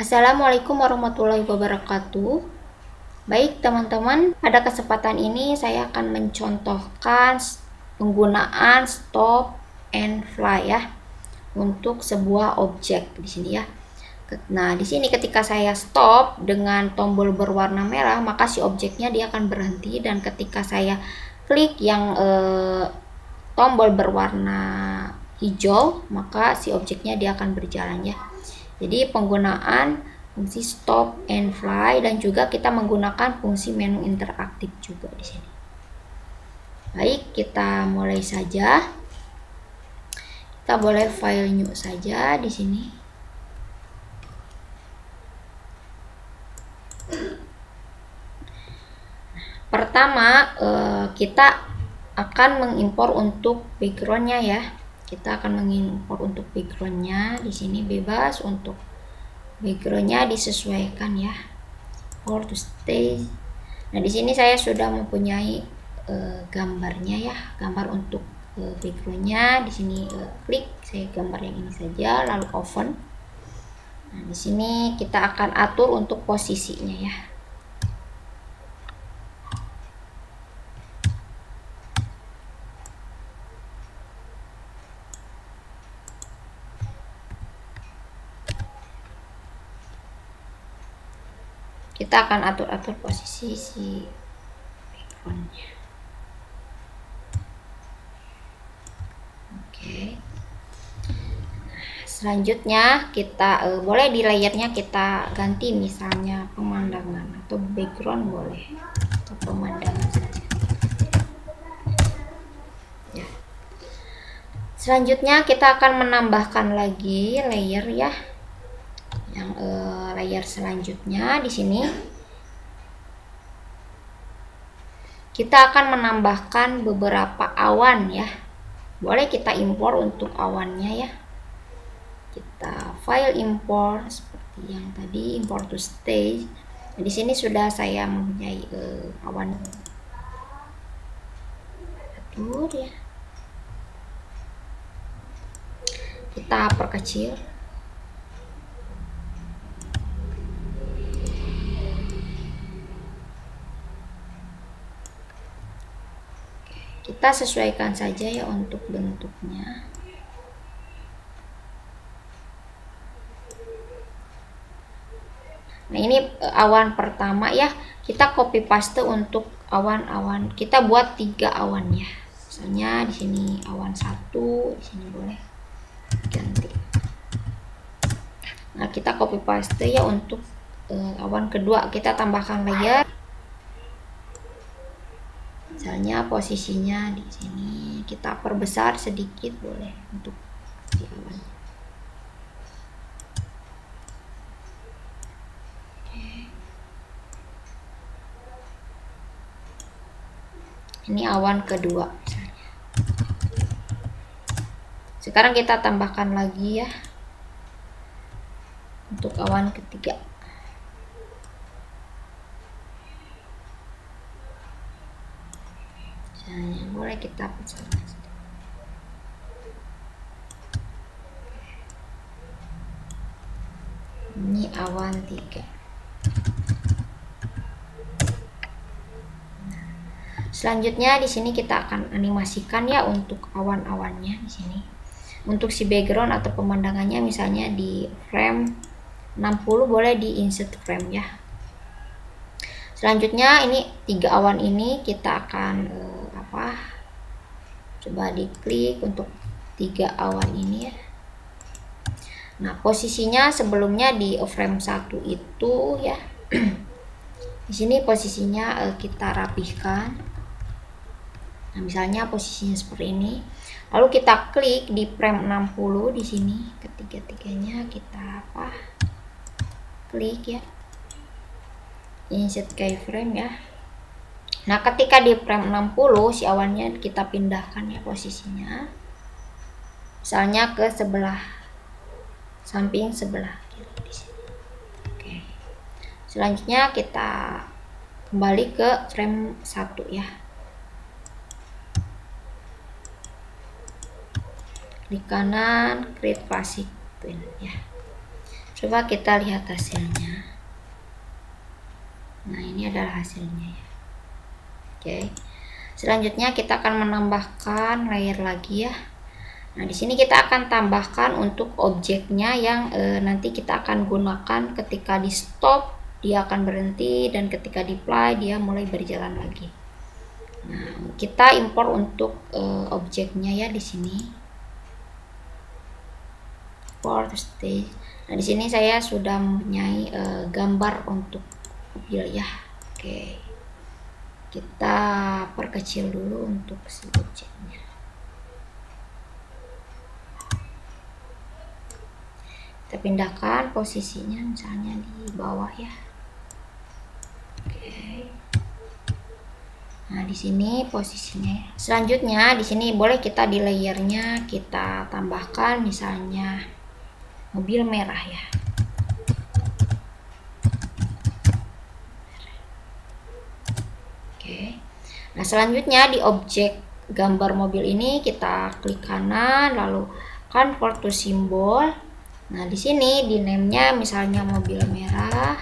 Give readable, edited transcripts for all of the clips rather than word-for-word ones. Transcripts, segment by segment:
Assalamualaikum warahmatullahi wabarakatuh. Baik teman-teman, pada kesempatan ini saya akan mencontohkan penggunaan stop and fly ya untuk sebuah objek di sini ya. Nah, di sini ketika saya stop dengan tombol berwarna merah, maka si objeknya dia akan berhenti, dan ketika saya klik yang tombol berwarna hijau, maka si objeknya dia akan berjalan ya. Jadi penggunaan fungsi stop and fly, dan juga kita menggunakan fungsi menu interaktif juga di sini. Baik, kita mulai saja. Kita boleh file new saja di sini. Pertama, kita akan mengimpor untuk backgroundnya ya. Kita akan mengimpor untuk backgroundnya di sini, bebas untuk backgroundnya disesuaikan ya. Or to stay. Nah, di sini saya sudah mempunyai gambarnya ya, gambar untuk backgroundnya. Di sini klik saya gambar yang ini saja, lalu open. Nah, di sini kita akan atur untuk posisinya ya. Kita akan atur-atur posisi si backgroundnya. Oke. Selanjutnya kita boleh di layernya kita ganti, misalnya pemandangan atau background boleh, atau pemandangan saja. Ya. Selanjutnya kita akan menambahkan lagi layer ya. Yang layer selanjutnya di sini kita akan menambahkan beberapa awan ya. Boleh kita impor untuk awannya ya. Kita file import seperti yang tadi, import to stage. Nah, di sini sudah saya mempunyai awan. Atur ya. Kita perkecil. Kita sesuaikan saja ya untuk bentuknya. Nah, ini awan pertama ya. Kita copy paste untuk awan-awan. Kita buat 3 awan ya. Misalnya di sini awan 1, di sini boleh ganti. Nah, kita copy paste ya untuk awan kedua. Kita tambahkan layer. Misalnya posisinya di sini kita perbesar sedikit boleh untuk di awan. Ini awan kedua misalnya. Sekarang kita tambahkan lagi ya untuk awan ketiga. Misalnya boleh kita besar. Ini awan 3. Selanjutnya di sini kita akan animasikan ya untuk awan-awannya di sini. Untuk si background atau pemandangannya misalnya di frame 60, boleh di insert frame ya. Selanjutnya ini 3 awan ini kita akan coba diklik untuk 3 awan ini ya. Nah, posisinya sebelumnya di frame 1 itu ya. Di sini posisinya kita rapihkan. Nah, misalnya posisinya seperti ini. Lalu kita klik di frame 60 di sini, ketiga-tiganya kita klik ya. Insert keyframe ya. Nah, ketika di frame 60 si awannya kita pindahkan ya posisinya. Misalnya ke sebelah samping sebelah kiri di sini. Oke. Selanjutnya kita kembali ke frame 1 ya. Klik kanan, create classic twin ya. Coba kita lihat hasilnya. Nah, ini adalah hasilnya ya. Oke. Selanjutnya kita akan menambahkan layer lagi ya. Nah, di sini kita akan tambahkan untuk objeknya yang nanti kita akan gunakan ketika di stop dia akan berhenti, dan ketika di play dia mulai berjalan lagi. Nah, kita import untuk objeknya ya di sini. For stage. Nah, di sini saya sudah mempunyai gambar untuk mobil ya. Oke. Kita perkecil dulu untuk si objeknya. Kita pindahkan posisinya misalnya di bawah ya. Oke. Nah, di sini posisinya. Selanjutnya di sini boleh kita di layernya kita tambahkan misalnya mobil merah ya. Oke. Nah, selanjutnya di objek gambar mobil ini kita klik kanan lalu convert to symbol. Nah, di sini di name-nya misalnya mobil merah.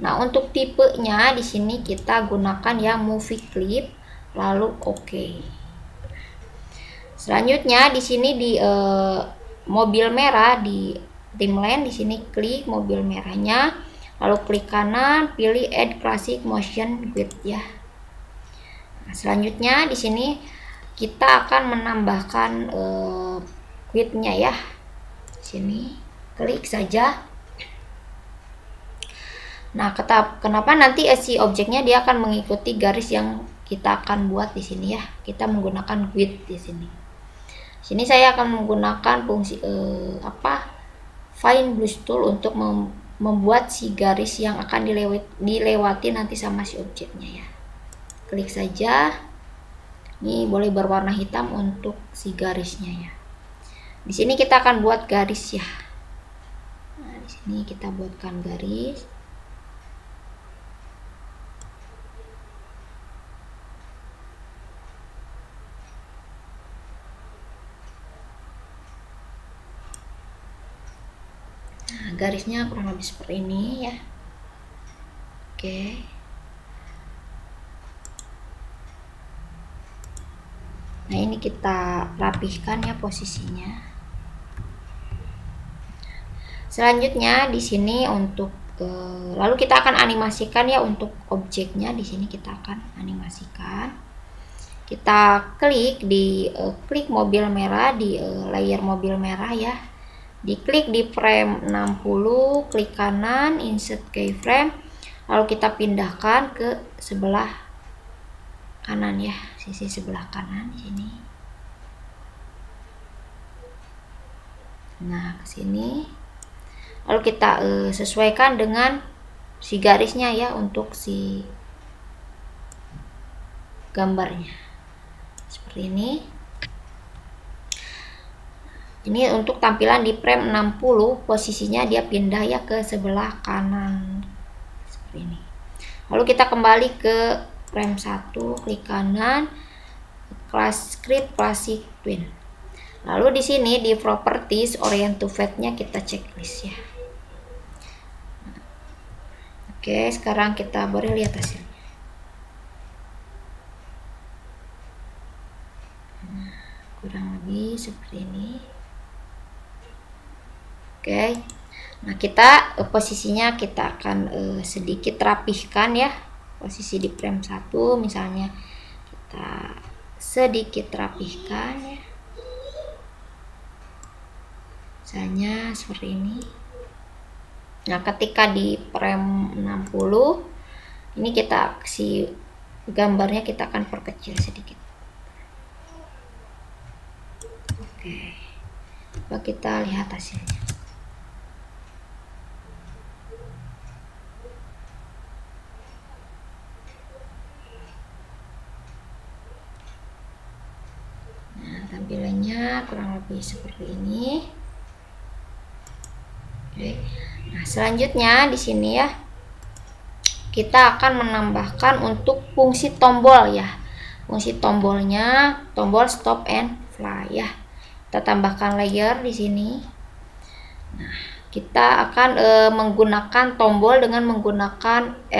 Nah, untuk tipenya di sini kita gunakan ya movie clip lalu oke. Selanjutnya di sini di mobil merah di timeline di sini klik mobil merahnya lalu klik kanan pilih add classic motion width ya. Nah, selanjutnya di sini kita akan menambahkan width-nya ya. Sini klik saja. Nah, kenapa nanti si objeknya dia akan mengikuti garis yang kita akan buat di sini ya. Kita menggunakan width di sini. Sini saya akan menggunakan fungsi find blue tool untuk membuat si garis yang akan dilewati nanti sama si objeknya ya. Klik saja. Ini boleh berwarna hitam untuk si garisnya ya. Di sini kita akan buat garis ya. Nah, di sini kita buatkan garis. Nah, garisnya kurang lebih seperti ini ya. Oke. Nah, ini kita rapihkan ya posisinya. Selanjutnya di sini untuk lalu kita akan animasikan ya untuk objeknya. Di sini kita akan animasikan. Kita klik di klik mobil merah di layer mobil merah ya. Diklik di frame 60, klik kanan, insert keyframe. Lalu kita pindahkan ke sebelah kanan ya, sisi sebelah kanan di sini. Nah, ke sini. Lalu kita sesuaikan dengan si garisnya ya untuk si gambarnya. Seperti ini. Ini untuk tampilan di frame 60, posisinya dia pindah ya ke sebelah kanan. Seperti ini. Lalu kita kembali ke frame 1, klik kanan, script classic twin. Lalu di sini di properties orient to fate-nya kita checklist ya. Oke, sekarang kita boleh lihat hasilnya. Nah, kurang lebih seperti ini. Oke. Nah, kita posisinya kita akan sedikit rapihkan ya. Posisi di frame 1 misalnya kita sedikit rapihkan ya. Misalnya seperti ini. Nah, ketika di frame 60 ini kita si gambarnya kita akan perkecil sedikit. Oke. Coba kita lihat hasilnya. Nah, tampilannya kurang lebih seperti ini. Oke. Nah, selanjutnya di sini ya kita akan menambahkan untuk fungsi tombol ya. Fungsi tombolnya tombol stop and fly ya. Kita tambahkan layer di sini. Kita akan menggunakan tombol dengan menggunakan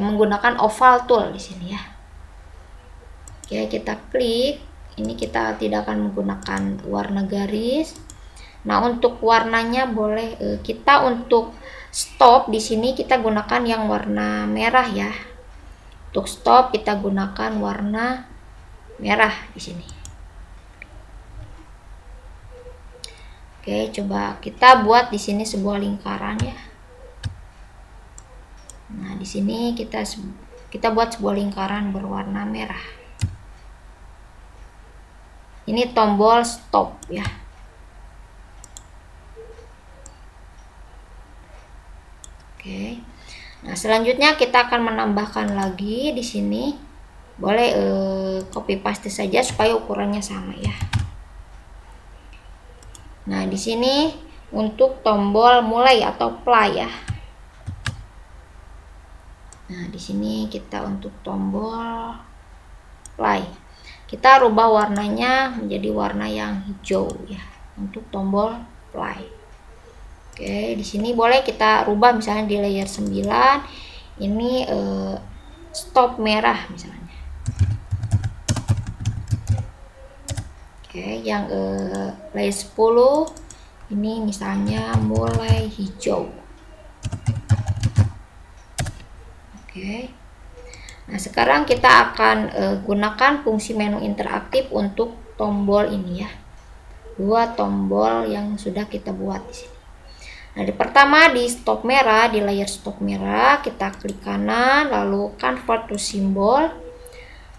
menggunakan oval tool di sini ya. Oke, kita klik. Ini kita tidak akan menggunakan warna garis. Nah, untuk warnanya boleh kita untuk stop di sini kita gunakan yang warna merah ya. Untuk stop kita gunakan warna merah di sini. Oke, coba kita buat di sini sebuah lingkaran ya. Nah, di sini kita buat sebuah lingkaran berwarna merah. Ini tombol stop ya. Oke. Nah, selanjutnya kita akan menambahkan lagi di sini. Boleh copy paste saja supaya ukurannya sama ya. Nah, di sini untuk tombol mulai atau play ya. Nah, di sini kita untuk tombol play. Kita rubah warnanya menjadi warna yang hijau ya untuk tombol play. Oke, di sini boleh kita rubah misalnya di layer 9 ini stop merah misalnya. Oke, yang layer 10 ini misalnya mulai hijau. Oke. Nah, sekarang kita akan gunakan fungsi menu interaktif untuk tombol ini ya. Dua tombol yang sudah kita buat di sini. Nah, di pertama di stop merah, di layer stop merah, kita klik kanan lalu convert to symbol.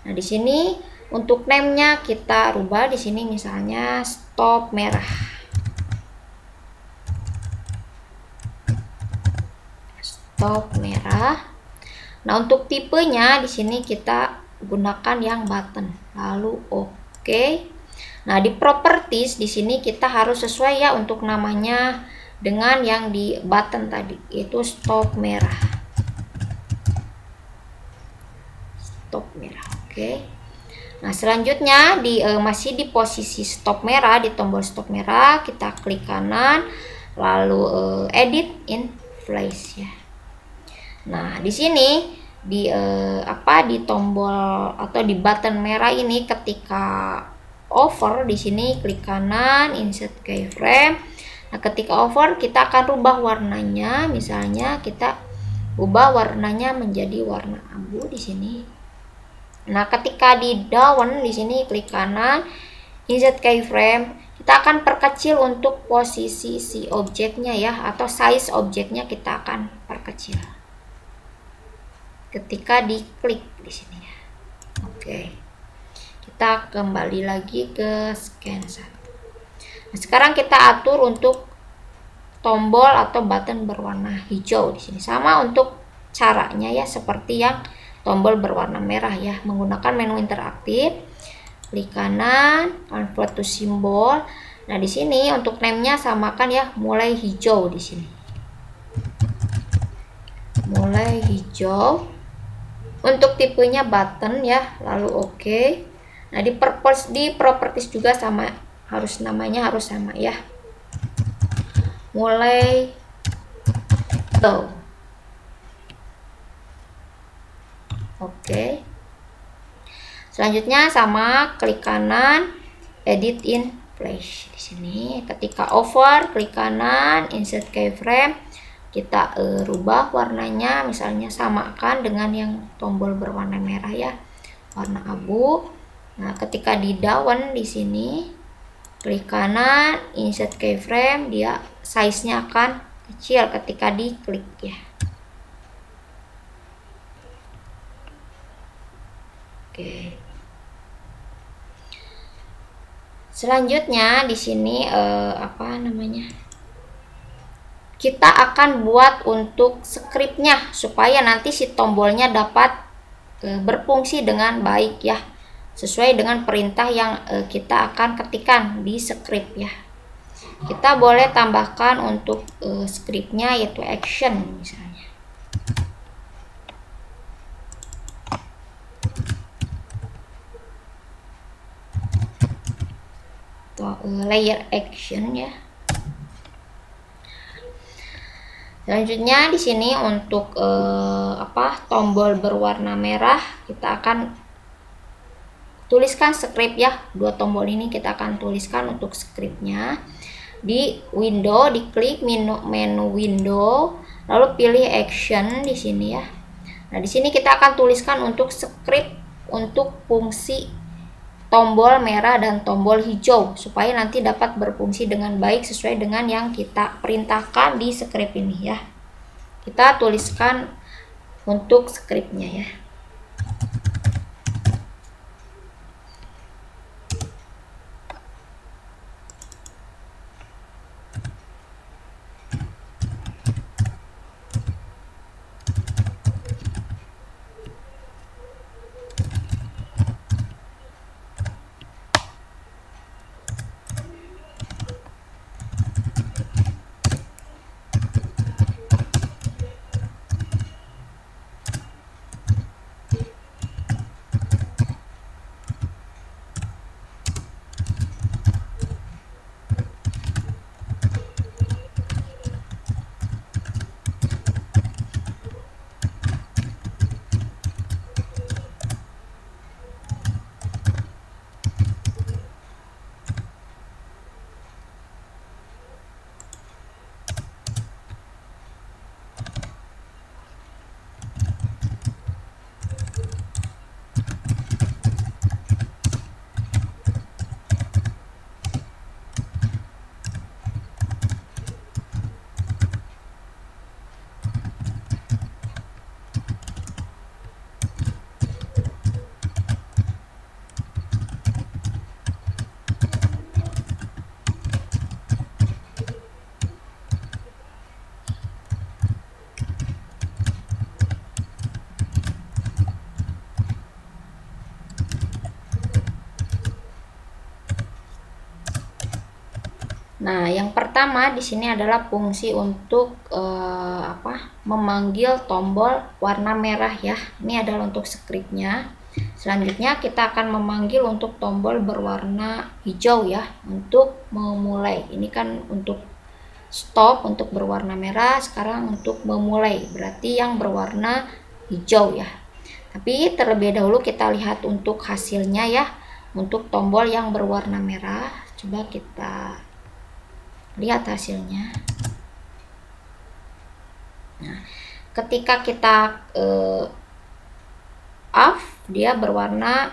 Nah, di sini untuk name-nya kita rubah di sini misalnya stop merah. Stop merah. Nah, untuk tipenya di sini kita gunakan yang button. Lalu oke. Nah, di properties di sini kita harus sesuai ya untuk namanya dengan yang di button tadi, yaitu stop merah. Stop merah. Oke. Nah, selanjutnya masih di posisi stop merah, di tombol stop merah kita klik kanan lalu edit in place ya. Nah, di sini di tombol atau di button merah ini ketika over di sini klik kanan insert keyframe. Nah, ketika over kita akan rubah warnanya, misalnya kita ubah warnanya menjadi warna abu di sini. Nah, ketika di down di sini klik kanan insert keyframe, kita akan perkecil untuk posisi si objeknya ya, atau size objeknya kita akan perkecil ketika diklik di sini ya. Oke, kita kembali lagi ke scan 1. Nah, sekarang kita atur untuk tombol atau button berwarna hijau di sini, sama untuk caranya ya seperti yang tombol berwarna merah ya, menggunakan menu interaktif, klik kanan, convert to symbol. Nah, di sini untuk name-nya samakan ya, mulai hijau di sini. Mulai hijau. Untuk tipenya button ya, lalu oke. Nah, di properties juga sama, namanya harus sama ya. Mulai hijau. Oke. Selanjutnya sama, klik kanan, edit in place di sini. Ketika over, klik kanan, insert keyframe, kita rubah warnanya, misalnya samakan dengan yang tombol berwarna merah ya, warna abu. Nah, ketika di down di sini, klik kanan, insert keyframe, dia size-nya akan kecil ketika diklik ya. Oke. Selanjutnya di sini kita akan buat untuk scriptnya supaya nanti si tombolnya dapat berfungsi dengan baik ya, sesuai dengan perintah yang kita akan ketikkan di script ya. Kita boleh tambahkan untuk scriptnya yaitu action misalnya. Layer action ya. Selanjutnya di sini untuk tombol berwarna merah kita akan tuliskan script ya. Dua tombol ini kita akan tuliskan untuk scriptnya. Di window, diklik menu window, lalu pilih action di sini ya. Nah, di sini kita akan tuliskan untuk script untuk fungsi tombol merah dan tombol hijau supaya nanti dapat berfungsi dengan baik sesuai dengan yang kita perintahkan di script ini ya. Kita tuliskan untuk scriptnya ya. Nah, yang pertama di sini adalah fungsi untuk memanggil tombol warna merah ya. Ini adalah untuk scriptnya. Selanjutnya kita akan memanggil untuk tombol berwarna hijau ya untuk memulai. Ini kan untuk stop untuk berwarna merah, sekarang untuk memulai berarti yang berwarna hijau ya. Tapi terlebih dahulu kita lihat untuk hasilnya ya. Untuk tombol yang berwarna merah, coba kita lihat hasilnya. Nah, ketika kita off, dia berwarna,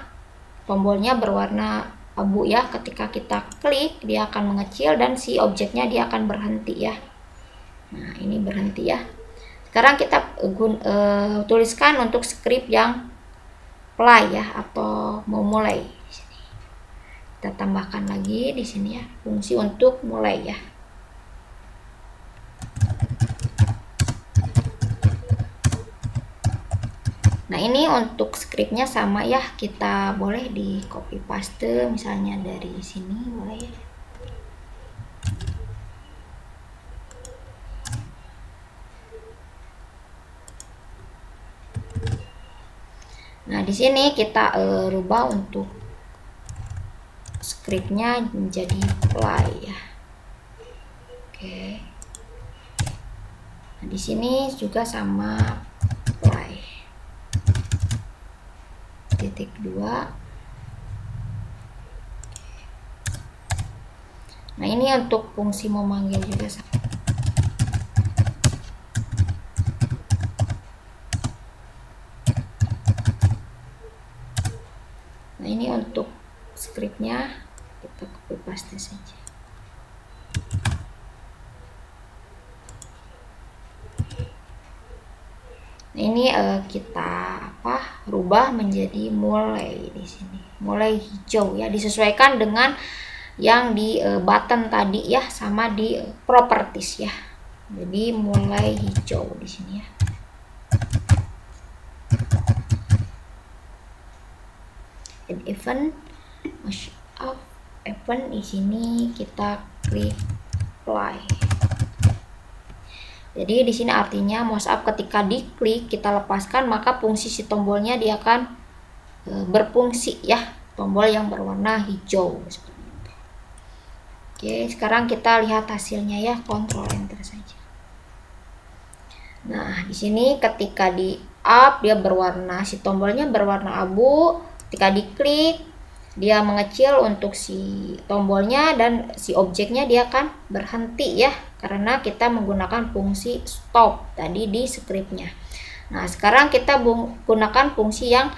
tombolnya berwarna abu ya. Ketika kita klik, dia akan mengecil dan si objeknya dia akan berhenti ya. Nah, ini berhenti ya. Sekarang kita tuliskan untuk script yang play ya atau memulai. Kita tambahkan lagi di sini ya, fungsi untuk mulai ya. Nah, ini untuk scriptnya sama ya, kita boleh di copy paste misalnya dari sini boleh ya. Nah, di sini kita rubah untuk scriptnya menjadi play ya. Oke. Nah, di sini juga sama play. Titik 2. Nah, ini untuk fungsi memanggil juga sama. Nah, ini untuk scriptnya kita copy paste saja. Nah, ini kita rubah menjadi mulai di sini. Mulai hijau ya, disesuaikan dengan yang di button tadi ya, sama di properties ya. Jadi mulai hijau di sini ya. Add event, event di sini kita klik play. Jadi di sini artinya mouse up ketika diklik kita lepaskan maka fungsi si tombolnya dia akan berfungsi ya, tombol yang berwarna hijau seperti itu. Oke, sekarang kita lihat hasilnya ya, Ctrl Enter saja. Nah, di sini ketika di up dia berwarna, si tombolnya berwarna abu. Ketika diklik dia mengecil untuk si tombolnya dan si objeknya dia akan berhenti ya, karena kita menggunakan fungsi stop tadi di scriptnya. Nah, sekarang kita gunakan fungsi yang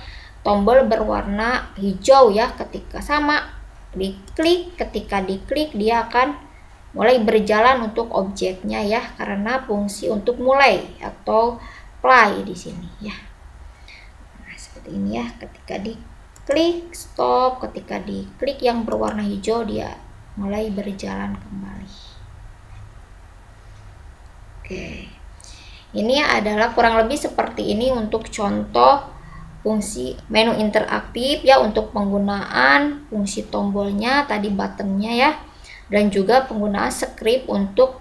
tombol berwarna hijau ya, ketika sama diklik, ketika diklik dia akan mulai berjalan untuk objeknya ya, karena fungsi untuk mulai atau play di sini ya. Nah, seperti ini ya, ketika diklik stop, ketika diklik yang berwarna hijau dia mulai berjalan kembali. Oke. Ini adalah kurang lebih seperti ini untuk contoh fungsi menu interaktif ya, untuk penggunaan fungsi tombolnya tadi, buttonnya ya, dan juga penggunaan script untuk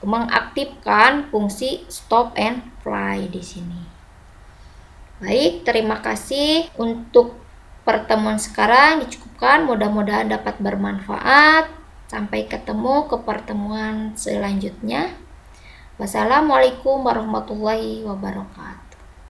mengaktifkan fungsi stop and fly di sini. Baik, terima kasih untuk pertemuan sekarang dicukupkan, mudah-mudahan dapat bermanfaat. Sampai ketemu ke pertemuan selanjutnya. Wassalamualaikum warahmatullahi wabarakatuh.